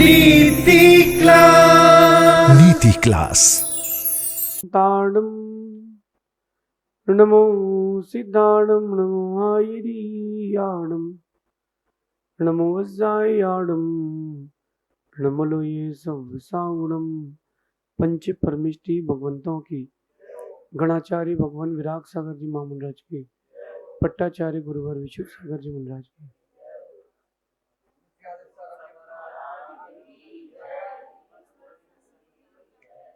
नीति क्लास। नीति क्लास। ताड़म नमो सिद्धाड़म नमो आयरियाड़म नमो वज्जायाड़म नमो लोये सवसागुणम। पंच परमिष्टि भगवंतों की, गणाचार्य भगवान विराग सागर जी महामंडराज की, पट्टाचार्य गुरुवर विशुद्ध सागर जी महाराज की।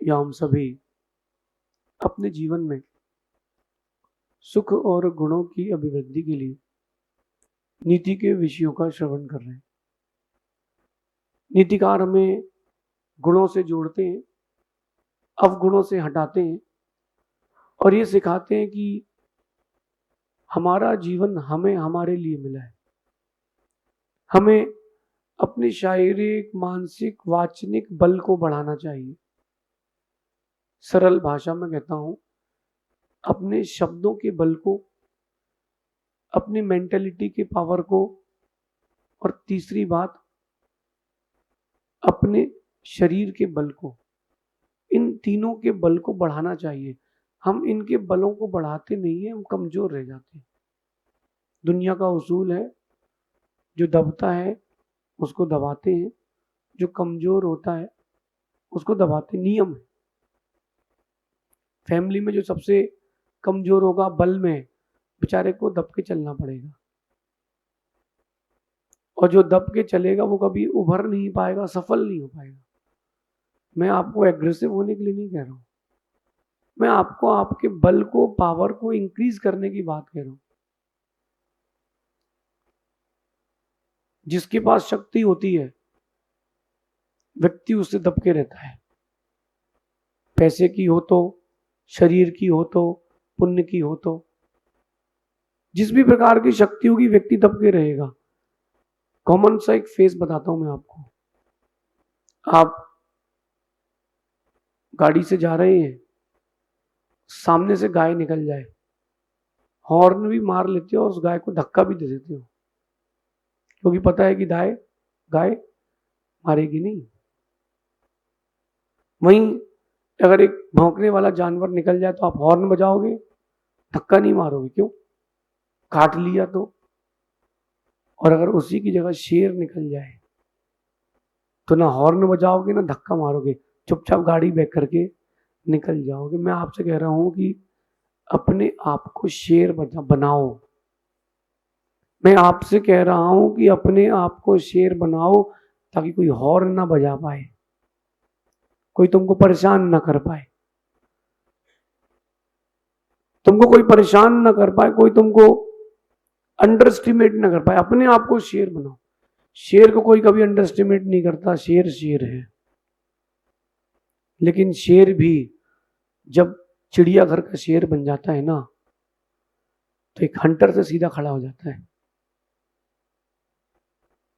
या हम सभी अपने जीवन में सुख और गुणों की अभिवृद्धि के लिए नीति के विषयों का श्रवण कर रहे हैं। नीतिकार हमें गुणों से जोड़ते हैं, अवगुणों से हटाते हैं और ये सिखाते हैं कि हमारा जीवन हमें हमारे लिए मिला है। हमें अपने शारीरिक, मानसिक, वाचनिक बल को बढ़ाना चाहिए। सरल भाषा में कहता हूं, अपने शब्दों के बल को, अपनी मेंटलिटी के पावर को, और तीसरी बात अपने शरीर के बल को, इन तीनों के बल को बढ़ाना चाहिए। हम इनके बलों को बढ़ाते नहीं है, हम कमजोर रह जाते हैं। दुनिया का उसूल है, जो दबता है उसको दबाते हैं, जो कमजोर होता है उसको दबाते। नियम है। फैमिली में जो सबसे कमजोर होगा बल में, बेचारे को दब के चलना पड़ेगा, और जो दब के चलेगा वो कभी उभर नहीं पाएगा, सफल नहीं हो पाएगा। मैं आपको एग्रेसिव होने के लिए नहीं कह रहा हूं, मैं आपको आपके बल को, पावर को इंक्रीज करने की बात कह रहा हूं। जिसके पास शक्ति होती है व्यक्ति उससे दब के रहता है। पैसे की हो तो, शरीर की हो तो, पुण्य की हो तो, जिस भी प्रकार की शक्ति होगी व्यक्ति दब के रहेगा। कॉमन सा एक फेस बताता हूं मैं आपको। आप गाड़ी से जा रहे हैं, सामने से गाय निकल जाए, हॉर्न भी मार लेते हो और उस गाय को धक्का भी दे देते हो, क्योंकि पता है कि गाय मारेगी नहीं। वहीं अगर एक भौंकने वाला जानवर निकल जाए तो आप हॉर्न बजाओगे, धक्का नहीं मारोगे। क्यों? काट लिया तो। और अगर उसी की जगह शेर निकल जाए तो ना हॉर्न बजाओगे ना धक्का मारोगे, चुपचाप गाड़ी बैक करके निकल जाओगे। मैं आपसे कह रहा हूं कि अपने आप को शेर बनाओ। मैं आपसे कह रहा हूं कि अपने आप को शेर बनाओ, ताकि कोई हॉर्न ना बजा पाए, कोई तुमको परेशान ना कर पाए, तुमको कोई परेशान ना कर पाए, कोई तुमको अंडर एस्टिमेट ना कर पाए। अपने आप को शेर बनाओ। शेर को कोई कभी अंडर एस्टिमेट नहीं करता, शेर शेर है। लेकिन शेर भी जब चिड़ियाघर का शेर बन जाता है ना, तो एक हंटर से सीधा खड़ा हो जाता है।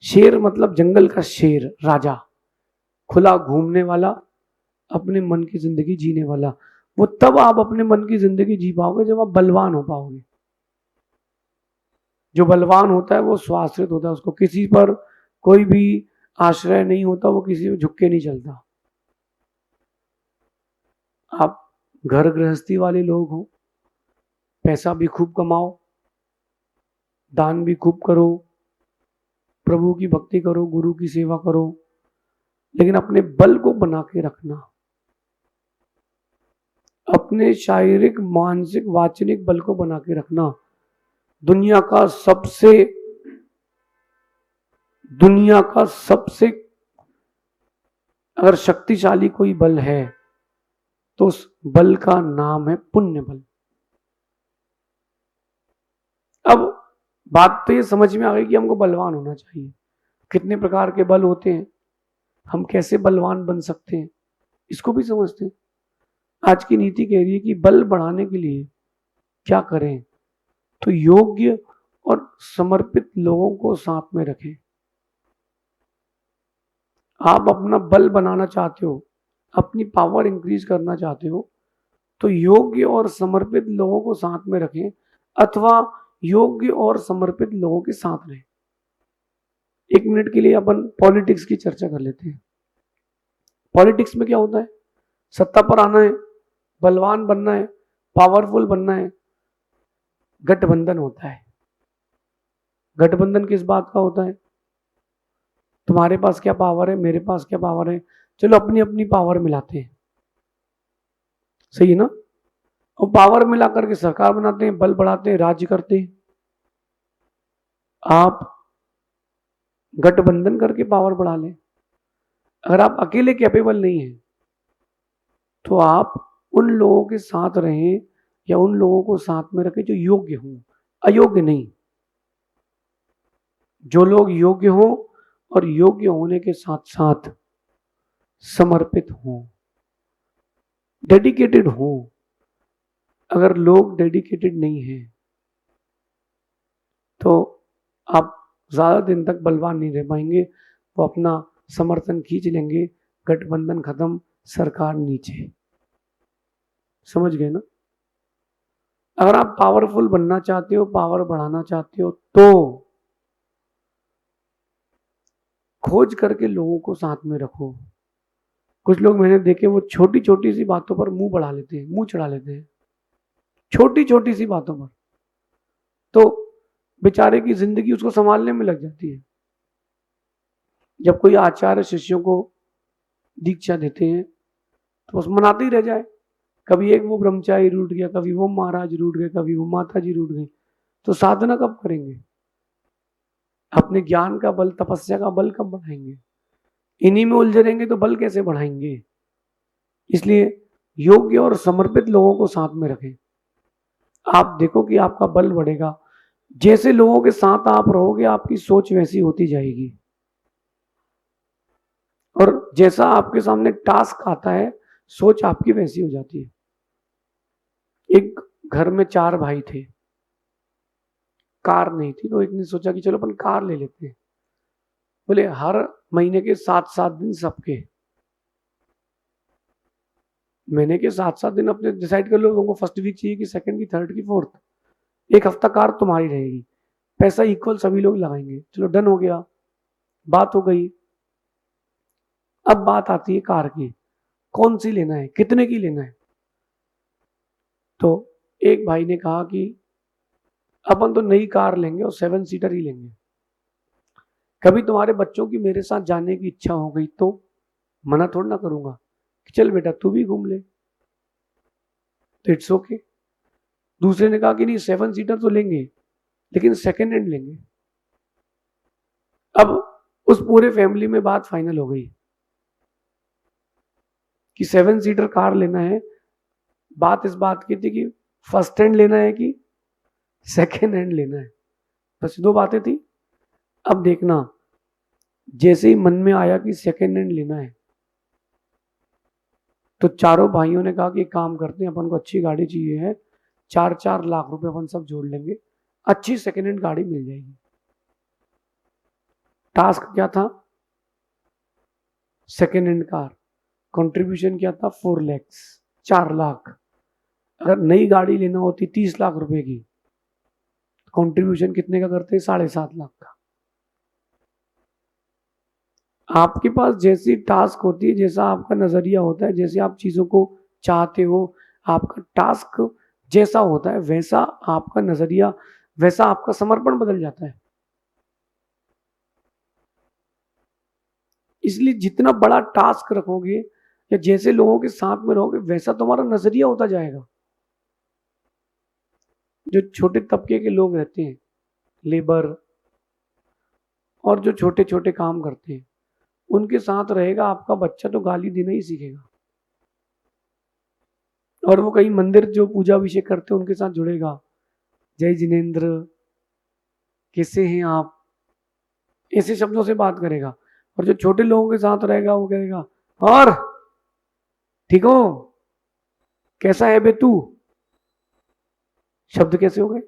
शेर मतलब जंगल का शेर, राजा, खुला घूमने वाला, अपने मन की जिंदगी जीने वाला। वो तब आप अपने मन की जिंदगी जी पाओगे जब आप बलवान हो पाओगे। जो बलवान होता है वो स्वाश्रित होता है, उसको किसी पर कोई भी आश्रय नहीं होता, वो किसी को झुक के नहीं चलता। आप घर गृहस्थी वाले लोग हो, पैसा भी खूब कमाओ, दान भी खूब करो, प्रभु की भक्ति करो, गुरु की सेवा करो, लेकिन अपने बल को बना के रखना। अपने शारीरिक, मानसिक, वाचनिक बल को बना के रखना। दुनिया का सबसे अगर शक्तिशाली कोई बल है तो उस बल का नाम है पुण्य बल। अब बात तो ये समझ में आ गई कि हमको बलवान होना चाहिए। कितने प्रकार के बल होते हैं, हम कैसे बलवान बन सकते हैं, इसको भी समझते हैं। आज की नीति कह रही है कि बल बढ़ाने के लिए क्या करें, तो योग्य और समर्पित लोगों को साथ में रखें। आप अपना बल बनाना चाहते हो, अपनी पावर इंक्रीज करना चाहते हो, तो योग्य और समर्पित लोगों को साथ में रखें, अथवा योग्य और समर्पित लोगों के साथ रहें। 1 मिनट के लिए अपन पॉलिटिक्स की चर्चा कर लेते हैं। पॉलिटिक्स में क्या होता है? सत्ता पर आना है, बलवान बनना है, पावरफुल बनना है, गठबंधन होता है। गठबंधन किस बात का होता है? तुम्हारे पास क्या पावर है, मेरे पास क्या पावर है, चलो अपनी अपनी पावर मिलाते हैं, सही है ना? और पावर मिला करके सरकार बनाते हैं, बल बढ़ाते हैं, राज्य करते हैं। आप गठबंधन करके पावर बढ़ा लें। अगर आप अकेले कैपेबल नहीं हैं तो आप उन लोगों के साथ रहें या उन लोगों को साथ में रखें जो योग्य हों, अयोग्य नहीं। जो लोग योग्य हों और योग्य होने के साथ साथ समर्पित हों, डेडिकेटेड हों। अगर लोग डेडिकेटेड नहीं हैं तो आप ज्यादा दिन तक बलवान नहीं रह पाएंगे। वो अपना समर्थन खींच लेंगे, गठबंधन खत्म, सरकार नीचे। समझ गए ना? अगर आप पावरफुल बनना चाहते हो, पावर बढ़ाना चाहते हो, तो खोज करके लोगों को साथ में रखो। कुछ लोग मैंने देखे वो छोटी छोटी सी बातों पर मुंह बढ़ा लेते हैं, मुंह चढ़ा लेते हैं, छोटी छोटी सी बातों पर, तो बेचारे की जिंदगी उसको संभालने में लग जाती है। जब कोई आचार्य शिष्यों को दीक्षा देते हैं तो बस मनाते ही रह जाए। कभी एक वो ब्रह्मचारी रूठ गया, कभी वो महाराज रूठ गए, कभी वो माता जी रूठ गई, तो साधना कब करेंगे? अपने ज्ञान का बल, तपस्या का बल कब बढ़ाएंगे? इन्हीं में उलझे रहेंगे तो बल कैसे बढ़ाएंगे? इसलिए योग्य और समर्पित लोगों को साथ में रखें। आप देखो कि आपका बल बढ़ेगा। जैसे लोगों के साथ आप रहोगे आपकी सोच वैसी होती जाएगी, और जैसा आपके सामने टास्क आता है सोच आपकी वैसी हो जाती है। एक घर में 4 भाई थे, कार नहीं थी, तो एक ने सोचा कि चलो अपन कार ले लेते हैं। बोले हर महीने के 7-7 दिन सबके, महीने के 7-7 दिन अपने डिसाइड कर लो, तुमको फर्स्ट वीक चाहिए कि सेकंड की, थर्ड की, फोर्थ, एक हफ्ता कार तुम्हारी रहेगी, पैसा इक्वल सभी लोग लगाएंगे। चलो डन हो गया, बात हो गई। अब बात आती है कार की, कौन सी लेना है, कितने की लेना है? तो एक भाई ने कहा कि अपन तो नई कार लेंगे और 7 सीटर ही लेंगे। कभी तुम्हारे बच्चों की मेरे साथ जाने की इच्छा हो गई तो मना थोड़ा ना करूंगा कि चल बेटा तू भी घूम ले, तो इट्स ओके। दूसरे ने कहा कि नहीं 7 सीटर तो लेंगे लेकिन सेकेंड हैंड लेंगे। अब उस पूरे फैमिली में बात फाइनल हो गई कि 7 सीटर कार लेना है। बात इस बात की थी कि फर्स्ट हैंड लेना है कि सेकेंड हैंड लेना है, बस 2 बातें थी। अब देखना, जैसे ही मन में आया कि सेकेंड हैंड लेना है तो चारों भाइयों ने कहा कि एक काम करते हैं, अपन को अच्छी गाड़ी चाहिए है, 4-4 लाख रुपए अपन सब जोड़ लेंगे, अच्छी सेकेंड हैंड गाड़ी मिल जाएगी। टास्क क्या था? Second hand car. कंट्रीब्यूशन क्या था? 4 लाख, 4 लाख। अगर नई गाड़ी लेना होती 30 लाख रुपए की, कंट्रीब्यूशन कितने का करते? 7.5 लाख का। आपके पास जैसी टास्क होती है, जैसा आपका नजरिया होता है, जैसे आप चीजों को चाहते हो, आपका टास्क जैसा होता है वैसा आपका नजरिया, वैसा आपका समर्पण बदल जाता है। इसलिए जितना बड़ा टास्क रखोगे या जैसे लोगों के साथ में रहोगे वैसा तुम्हारा नजरिया होता जाएगा। जो छोटे तबके के लोग रहते हैं, लेबर और जो छोटे छोटे काम करते हैं, उनके साथ रहेगा आपका बच्चा तो गाली देना ही सीखेगा। और वो कहीं मंदिर जो पूजा अभिषेक करते हैं उनके साथ जुड़ेगा, जय जिनेन्द्र, कैसे हैं आप, ऐसे शब्दों से बात करेगा। और जो छोटे लोगों के साथ रहेगा वो कहेगा और ठीक हो, कैसा है बे तू। शब्द कैसे हो गए?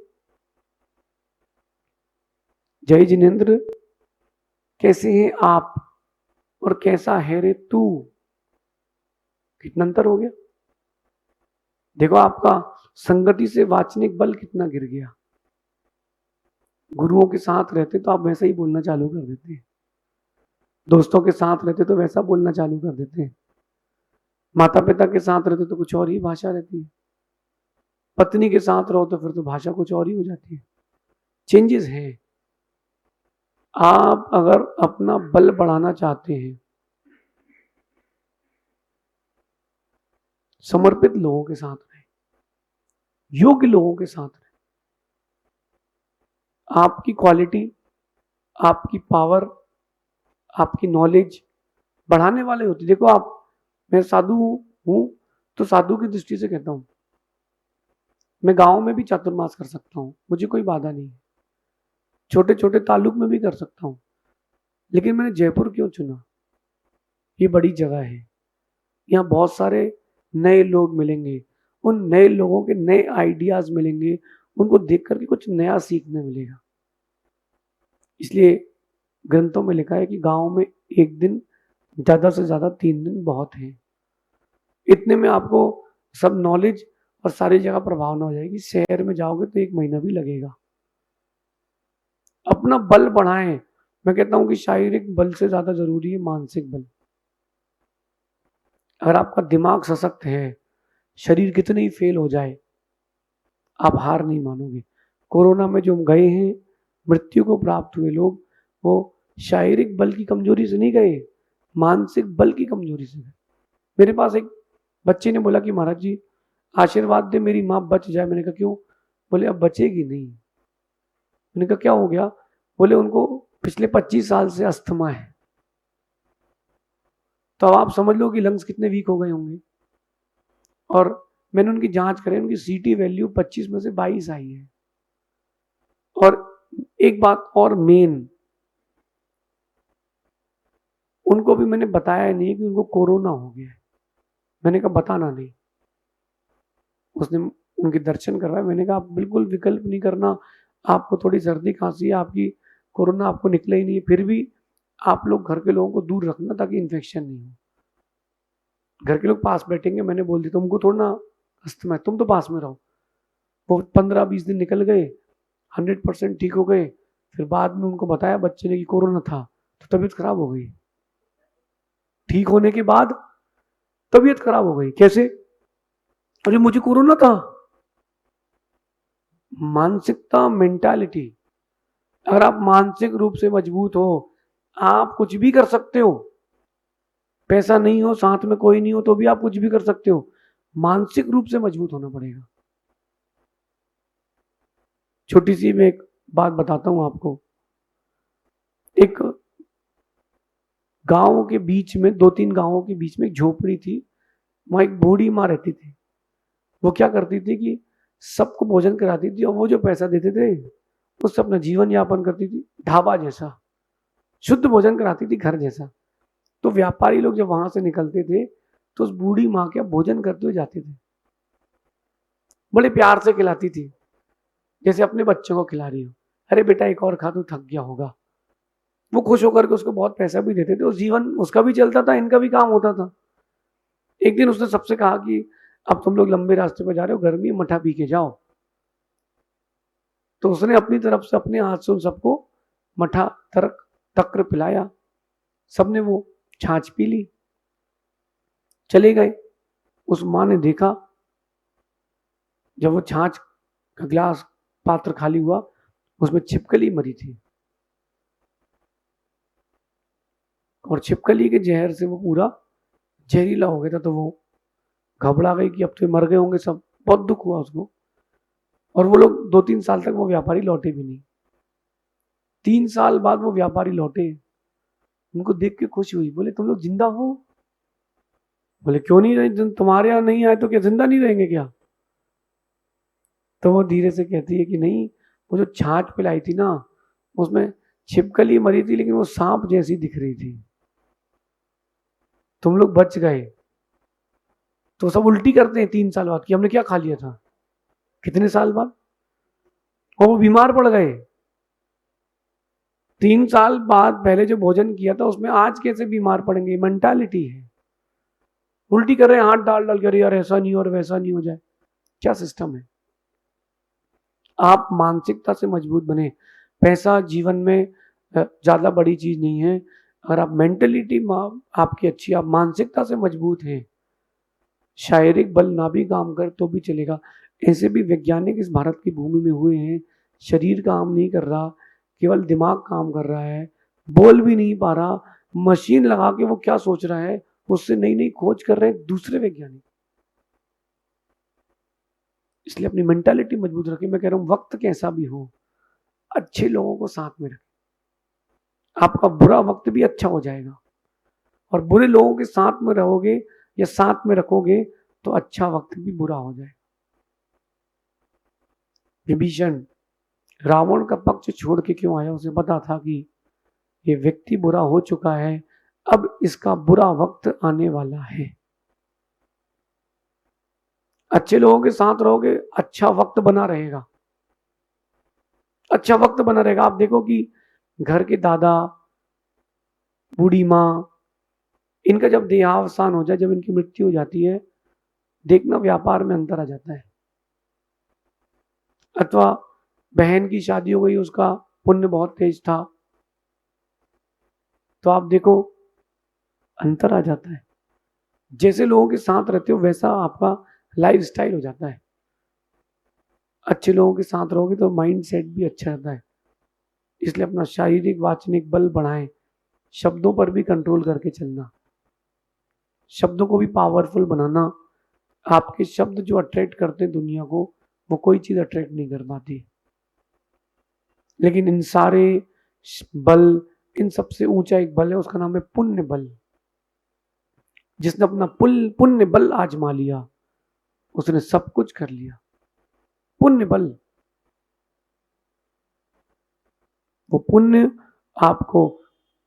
जय जिनेन्द्र, कैसे हैं आप, और कैसा है रे तू, कितना अंतर हो गया। देखो आपका संगति से वाचनिक बल कितना गिर गया। गुरुओं के साथ रहते तो आप वैसे ही बोलना चालू कर देते। दोस्तों के साथ रहते तो वैसा बोलना चालू कर देते हैं, माता पिता के साथ रहते तो कुछ और ही भाषा रहती है, पत्नी के साथ रहो तो फिर तो भाषा कुछ और ही हो जाती है। चेंजेस हैं। आप अगर अपना बल बढ़ाना चाहते हैं, समर्पित लोगों के साथ रहें, योग्य लोगों के साथ रहें। आपकी क्वालिटी, आपकी पावर, आपकी नॉलेज बढ़ाने वाले होती। देखो आप, मैं साधु हूं तो साधु की दृष्टि से कहता हूं, मैं गांव में भी चातुर्मास कर सकता हूं, मुझे कोई बाधा नहीं है, छोटे छोटे ताल्लुक में भी कर सकता हूं। लेकिन मैंने जयपुर क्यों चुना? ये बड़ी जगह है, यहाँ बहुत सारे नए लोग मिलेंगे, उन नए लोगों के नए आइडियाज मिलेंगे, उनको देख करके कुछ नया सीखने मिलेगा। इसलिए ग्रंथों में लिखा है कि गांव में एक दिन, ज्यादा से ज्यादा 3 दिन बहुत है। इतने में आपको सब नॉलेज और सारी जगह प्रभाव हो जाएगी। शहर में जाओगे तो 1 महीना भी लगेगा। अपना बल बढ़ाएं। मैं कहता हूं कि शारीरिक बल से ज्यादा जरूरी है मानसिक बल। अगर आपका दिमाग सशक्त है, शरीर कितने ही फेल हो जाए, आप हार नहीं मानोगे। कोरोना में जो गए हैं, मृत्यु को प्राप्त हुए लोग, वो शारीरिक बल की कमजोरी से नहीं गए, मानसिक बल की कमजोरी से गए। मेरे पास एक बच्चे ने बोला कि महाराज जी आशीर्वाद दे, मेरी माँ बच जाए। मैंने कहा क्यों? बोले अब बचेगी नहीं। मैंने कहा क्या हो गया? बोले उनको पिछले 25 साल से अस्थमा है। तो अब आप समझ लो कि लंग्स कितने वीक हो गए होंगे। और मैंने उनकी जांच करी, उनकी सीटी वैल्यू 25 में से 22 आई है। और एक बात और मेन, उनको भी मैंने बताया नहीं कि उनको कोरोना हो गया है। मैंने कहा बताना नहीं। उसने उनके दर्शन करवाए। मैंने कहा आप बिल्कुल विकल्प नहीं करना, आपको थोड़ी सर्दी खांसी है, आपकी कोरोना आपको निकला ही नहीं है, फिर भी आप लोग घर के लोगों को दूर रखना ताकि इन्फेक्शन नहीं हो। घर के लोग पास बैठेंगे, मैंने बोल दिया तुमको थोड़ा ना अस्थमा है, तुम तो पास में रहो। वो 15-20 दिन निकल गए, 100% ठीक हो गए। फिर बाद में उनको बताया बच्चे ने कि कोरोना था, तो तबीयत खराब हो गई। ठीक होने के बाद तबीयत खराब हो गई। कैसे? अरे मुझे कोरोना था। मानसिकता, मेंटालिटी। अगर आप मानसिक रूप से मजबूत हो, आप कुछ भी कर सकते हो। पैसा नहीं हो, साथ में कोई नहीं हो, तो भी आप कुछ भी कर सकते हो। मानसिक रूप से मजबूत होना पड़ेगा। छोटी सी मैं एक बात बताता हूं आपको। एक गांव के बीच में, 2-3 गांवों के बीच में एक झोपड़ी थी। वहां एक बूढ़ी माँ रहती थी। वो क्या करती थी कि सबको भोजन कराती थी, और वो जो पैसा देते थे उससे अपना जीवन यापन करती थी। ढाबा जैसा शुद्ध भोजन कराती थी, घर जैसा। तो व्यापारी लोग जब वहां से निकलते थे तो उस बूढ़ी माँ के भोजन करते हुए जाते थे। बड़े प्यार से खिलाती थी, जैसे अपने बच्चों को खिला रही हो। अरे बेटा एक और खा, तो थक गया होगा। वो खुश होकर के उसको बहुत पैसा भी देते थे, और जीवन उसका भी चलता था, इनका भी काम होता था। एक दिन उसने सबसे कहा कि अब तुम लोग लंबे रास्ते पर जा रहे हो, गर्मी है, मठा पी के जाओ। तो उसने अपनी तरफ से अपने हाथ से उन सबको मठा तर्क तक्र पिलाया। सबने वो छाछ पी ली, चले गए। उस माँ ने देखा, जब वो छाछ का गिलास, पात्र खाली हुआ, उसमें छिपकली मरी थी। और छिपकली के जहर से वो पूरा जहरीला हो गया था। तो वो घबरा गई कि अब तो मर गए होंगे सब। बहुत दुख हुआ उसको। और वो लोग 2-3 साल तक वो व्यापारी लौटे भी नहीं। 3 साल बाद वो व्यापारी लौटे। उनको देख के खुशी हुई। बोले तुम लोग जिंदा हो? बोले क्यों नहीं रहे, तुम्हारे यहाँ नहीं आए तो क्या जिंदा नहीं रहेंगे क्या? तो वो धीरे से कहती है कि नहीं, वो जो छाछ पिलाई थी ना, उसमें छिपकली मरी थी, लेकिन वो सांप जैसी दिख रही थी। तुम लोग बच गए। तो सब उल्टी करते हैं 3 साल बाद कि हमने क्या खा लिया था। कितने साल बाद? और वो बीमार पड़ गए। 3 साल बाद पहले जो भोजन किया था उसमें आज कैसे बीमार पड़ेंगे? मेंटालिटी है। उल्टी कर रहे हैं, हाथ डाल डाल कर, यार ऐसा नहीं और वैसा नहीं हो जाए। क्या सिस्टम है? आप मानसिकता से मजबूत बने। पैसा जीवन में ज्यादा बड़ी चीज नहीं है। अगर आप मेंटलिटी आपकी अच्छी, आप मानसिकता से मजबूत हैं, शारीरिक बल ना भी काम करे तो भी चलेगा। ऐसे भी वैज्ञानिक इस भारत की भूमि में हुए हैं, शरीर काम नहीं कर रहा, केवल दिमाग काम कर रहा है, बोल भी नहीं पा रहा, मशीन लगा के वो क्या सोच रहा है उससे नई नई खोज कर रहे हैं दूसरे वैज्ञानिक। इसलिए अपनी मेंटालिटी मजबूत रखें। मैं कह रहा हूं वक्त कैसा भी हो, अच्छे लोगों को साथ में रखें, आपका बुरा वक्त भी अच्छा हो जाएगा। और बुरे लोगों के साथ में रहोगे या साथ में रखोगे तो अच्छा वक्त भी बुरा हो जाएगा। विभीषण रावण का पक्ष छोड़ के क्यों आया? उसे पता था कि ये व्यक्ति बुरा हो चुका है, अब इसका बुरा वक्त आने वाला है। अच्छे लोगों के साथ रहोगे, अच्छा वक्त बना रहेगा, अच्छा वक्त बना रहेगा। आप देखो कि घर के दादा, बूढ़ी माँ, इनका जब देहावसान हो जाए, जब इनकी मृत्यु हो जाती है, देखना व्यापार में अंतर आ जाता है। अथवा बहन की शादी हो गई, उसका पुण्य बहुत तेज था, तो आप देखो अंतर आ जाता है। जैसे लोगों के साथ रहते हो वैसा आपका लाइफ स्टाइल हो जाता है। अच्छे लोगों के साथ रहोगे तो माइंड सेट भी अच्छा रहता है। इसलिए अपना शारीरिक वाचनिक बल बढ़ाएं, शब्दों पर भी कंट्रोल करके चलना, शब्दों को भी पावरफुल बनाना। आपके शब्द जो अट्रैक्ट करते हैं दुनिया को, वो कोई चीज अट्रैक्ट नहीं कर पाती। लेकिन इन सारे बल, इन सबसे ऊंचा एक बल है, उसका नाम है पुण्य बल। जिसने अपना पुण्य बल आजमा लिया, उसने सब कुछ कर लिया। पुण्य बल, वो पुण्य आपको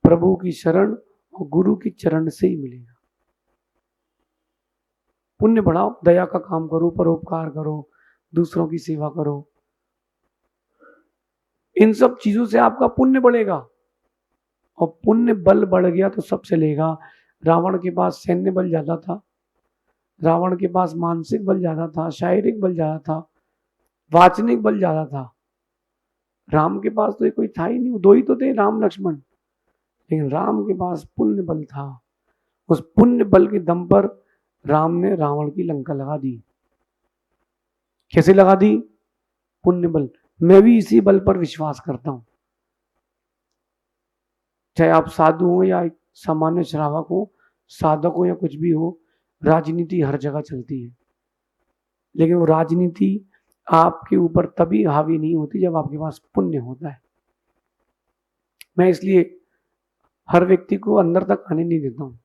प्रभु की शरण और गुरु की चरण से ही मिलेगा। पुण्य बढ़ाओ, दया का काम करो, परोपकार करो, दूसरों की सेवा करो। इन सब चीजों से आपका पुण्य बढ़ेगा, और पुण्य बल बढ़ गया तो सब चलेगा। रावण के पास सैन्य बल ज्यादा था, रावण के पास मानसिक बल ज्यादा था, शारीरिक बल ज्यादा था, वाचनिक बल ज्यादा था। राम के पास तो ये कोई था ही नहीं, दो ही तो थे, राम लक्ष्मण। लेकिन राम के पास पुण्य बल था। उस पुण्य बल के दम पर राम ने रावण की लंका लगा दी। कैसे लगा दी? पुण्य बल। मैं भी इसी बल पर विश्वास करता हूं। चाहे आप साधु हो या एक सामान्य श्रावक हो, साधक हो या कुछ भी हो, राजनीति हर जगह चलती है। लेकिन वो राजनीति आपके ऊपर तभी हावी नहीं होती जब आपके पास पुण्य होता है। मैं इसलिए हर व्यक्ति को अंदर तक आने नहीं देता हूं।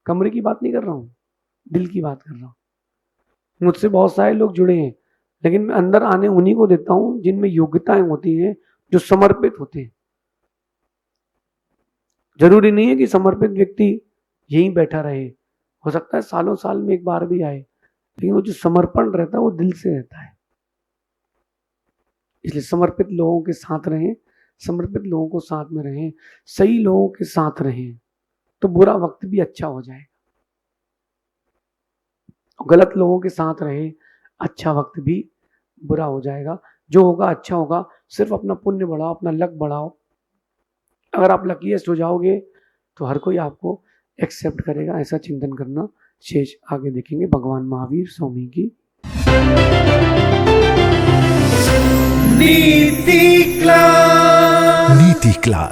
कमरे की बात नहीं कर रहा हूं, दिल की बात कर रहा हूं। मुझसे बहुत सारे लोग जुड़े हैं, लेकिन मैं अंदर आने उन्हीं को देता हूं जिनमें योग्यताएं होती हैं, जो समर्पित होते हैं। जरूरी नहीं है कि समर्पित व्यक्ति यहीं बैठा रहे, हो सकता है सालों साल में एक बार भी आए, लेकिन वो जो समर्पण रहता है वो दिल से रहता है। इसलिए समर्पित लोगों के साथ रहें, समर्पित लोगों को साथ में रहें, सही लोगों के साथ रहें, तो बुरा वक्त भी अच्छा हो जाएगा। गलत लोगों के साथ रहे, अच्छा वक्त भी बुरा हो जाएगा। जो होगा अच्छा होगा। सिर्फ अपना पुण्य बढ़ाओ, अपना लक बढ़ाओ। अगर आप लकीएस्ट हो जाओगे तो हर कोई आपको एक्सेप्ट करेगा। ऐसा चिंतन करना। शेष आगे देखेंगे। भगवान महावीर स्वामी की नीति क्लास।